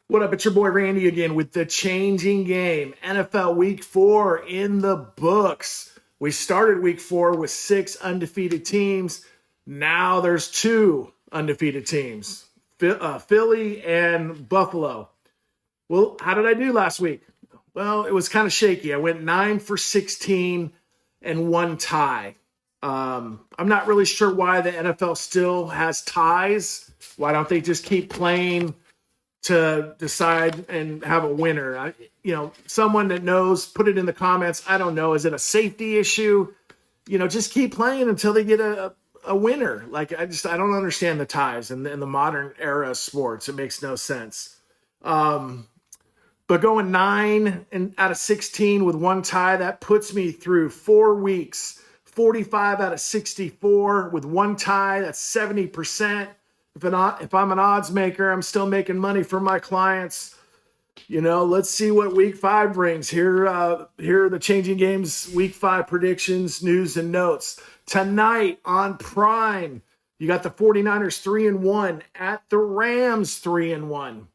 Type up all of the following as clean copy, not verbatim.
What up? It's your boy Randy again with the changing game. NFL Week 4 in the books. We started Week 4 with 6 undefeated teams. Now there's 2 undefeated teams, Philly and Buffalo. Well, how did I do last week? Well, it was kind of shaky. I went 9 for 16 and 1 tie. I'm not really sure why the NFL still has ties. Why don't they just keep playing to decide and have a winner? Someone that knows, put it in the comments. I don't know. Is it a safety issue? Just keep playing until they get a winner. I don't understand the ties in the modern era of sports. It makes no sense. But going 9 out of 16 with 1 tie, that puts me through 4 weeks, 45 out of 64 with 1 tie. That's 70%. If I'm an odds maker, I'm still making money for my clients. Let's see what week 5 brings. Here are the changing games week 5 predictions, news, and notes. Tonight on Prime, you got the 49ers 3-1 at the Rams 3-1.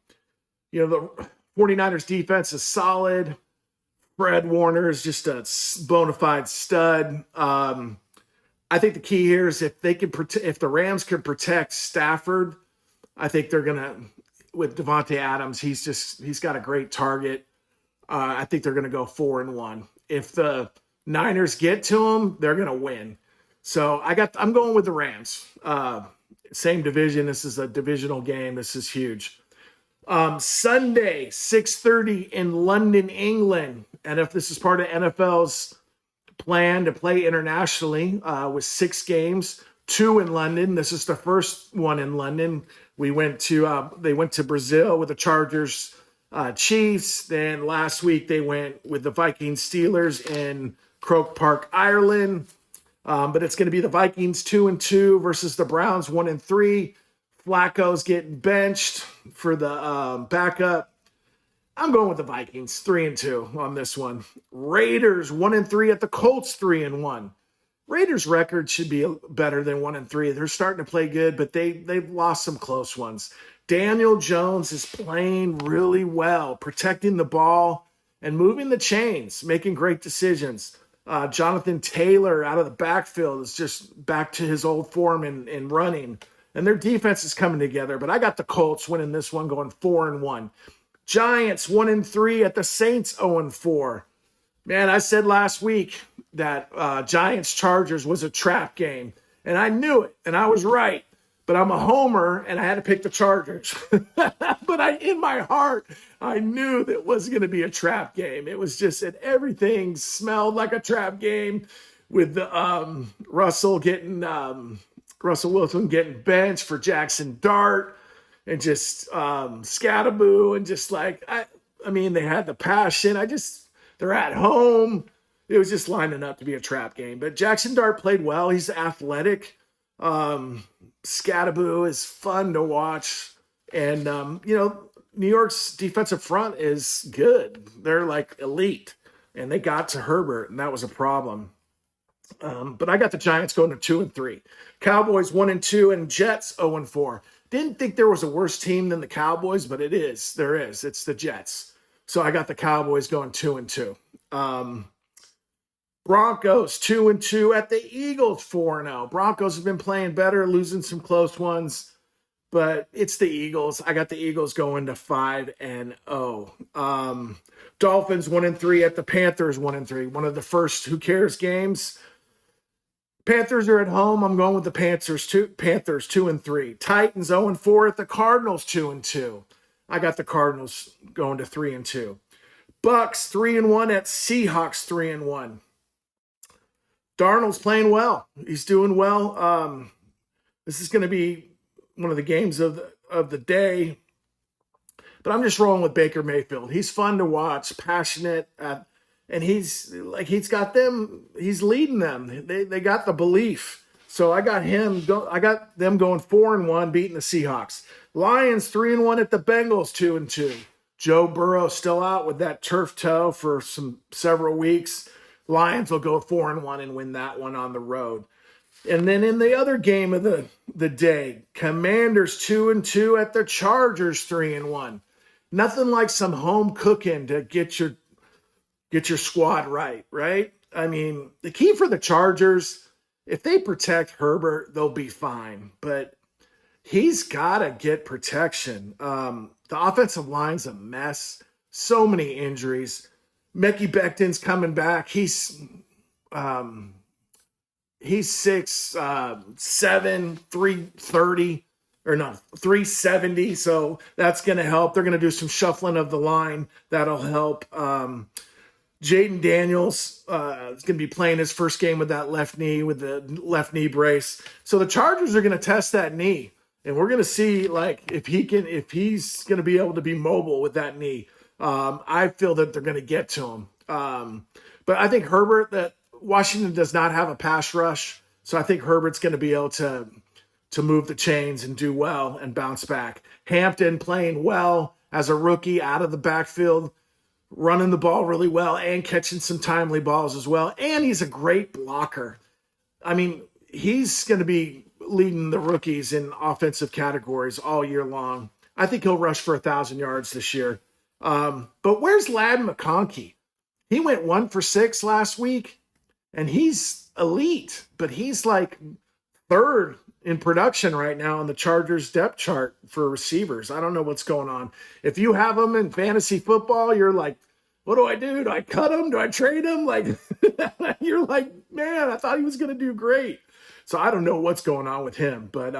The 49ers defense is solid. Fred Warner is just a bona fide stud. I think the key here is if the Rams can protect Stafford, I think they're gonna, with Devontae Adams, he's got a great target. I think they're gonna go 4-1. If the Niners get to him, they're gonna win. So I'm going with the Rams. Same division. This is a divisional game. This is huge. Sunday, 6:30 in London, England. And if this is part of NFL's plan to play internationally with 6 games, 2 in London. This is the first one in London. They went to Brazil with the Chargers, Chiefs. Then last week they went with the Vikings, Steelers in Croke Park, Ireland. But it's going to be the Vikings 2-2 versus the Browns 1-3. Flacco's getting benched for the backup. I'm going with the Vikings 3-2 on this one. Raiders 1-3 at the Colts 3-1. Raiders' record should be better than 1-3. They're starting to play good, but they've lost some close ones. Daniel Jones is playing really well, protecting the ball and moving the chains, making great decisions. Jonathan Taylor out of the backfield is just back to his old form in running. And their defense is coming together. But I got the Colts winning this one, going 4-1. Giants 1-3 at the Saints 0-4. Man, I said last week that Giants-Chargers was a trap game. And I knew it, and I was right. But I'm a homer, and I had to pick the Chargers. But in my heart, I knew that it was going to be a trap game. It was just that everything smelled like a trap game with the, Russell Wilson getting benched for Jackson Dart. And just Scattaboo and just they had the passion. They're at home. It was just lining up to be a trap game. But Jackson Dart played well. He's athletic. Scattaboo is fun to watch. And, New York's defensive front is good. They're elite. And they got to Herbert, and that was a problem. But I got the Giants going to 2-3. Cowboys 1-2 and Jets 0-4. Didn't think there was a worse team than the Cowboys, but it is. There is. It's the Jets. So I got the Cowboys going 2-2. Broncos 2-2 at the Eagles 4-0. Broncos have been playing better, losing some close ones, but it's the Eagles. I got the Eagles going to 5-0. Dolphins 1-3 at the Panthers 1-3. One of the first who cares games. Panthers are at home. I'm going with the Panthers 2-3. Titans 0-4 at the Cardinals 2-2. I got the Cardinals going to 3-2. Bucs 3-1 at Seahawks 3-1. Darnold's playing well. He's doing well. This is going to be one of the games of the day. But I'm just rolling with Baker Mayfield. He's fun to watch, passionate, and he's got them. He's leading them. They got the belief. So I got them going 4-1, beating the Seahawks. Lions 3-1 at the Bengals 2-2. Joe Burrow still out with that turf toe for several weeks. Lions will go 4-1 and win that one on the road. And then in the other game of the day, Commanders 2-2 at the Chargers 3-1. nothing like some home cooking to get your squad right, right? I mean, the key for the Chargers, if they protect Herbert, they'll be fine. But he's got to get protection. The offensive line's a mess. So many injuries. Mekhi Becton's coming back. He's 6'7", 330, or no, 370. So that's going to help. They're going to do some shuffling of the line. That'll help. Jaden Daniels is going to be playing his first game with that left knee, with the left knee brace. So the Chargers are going to test that knee, and we're going to see like if he's going to be able to be mobile with that knee. I feel that they're going to get to him. But I think that Washington does not have a pass rush, so I think Herbert's going to be able to move the chains and do well and bounce back. Hampton playing well as a rookie out of the backfield, running the ball really well and catching some timely balls as well. And he's a great blocker. I mean, he's going to be leading the rookies in offensive categories all year long. I think he'll rush for 1,000 yards this year. But where's Ladd McConkey? He went 1 for 6 last week, and he's elite, but he's like third in production right now on the Chargers depth chart for receivers. I don't know what's going on. If you have him in fantasy football, you're like, what do I do? Do I cut him? Do I trade him? Like, you're like, man, I thought he was going to do great. So I don't know what's going on with him, but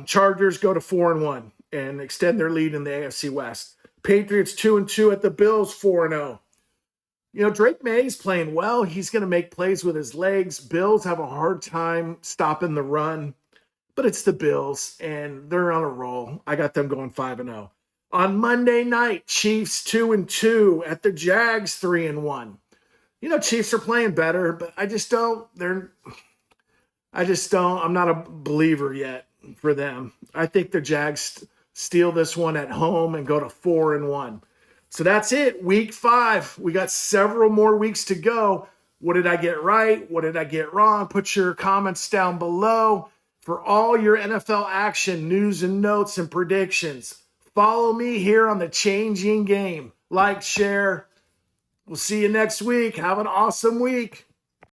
Chargers go to 4-1 and extend their lead in the AFC West. Patriots 2-2 at the Bills, 4-0. You know, Drake May's playing well. He's going to make plays with his legs. Bills have a hard time stopping the run, but it's the Bills, and they're on a roll. I got them going 5-0. On Monday night, Chiefs 2-2 at the Jags, 3-1. You know, Chiefs are playing better, but I'm not a believer yet for them. I think the Jags steal this one at home and go to 4-1. So that's it. Week 5. We got several more weeks to go. What did I get right? What did I get wrong? Put your comments down below for all your NFL action, news and notes and predictions. Follow me here on the Changing Game. Like, share. We'll see you next week. Have an awesome week.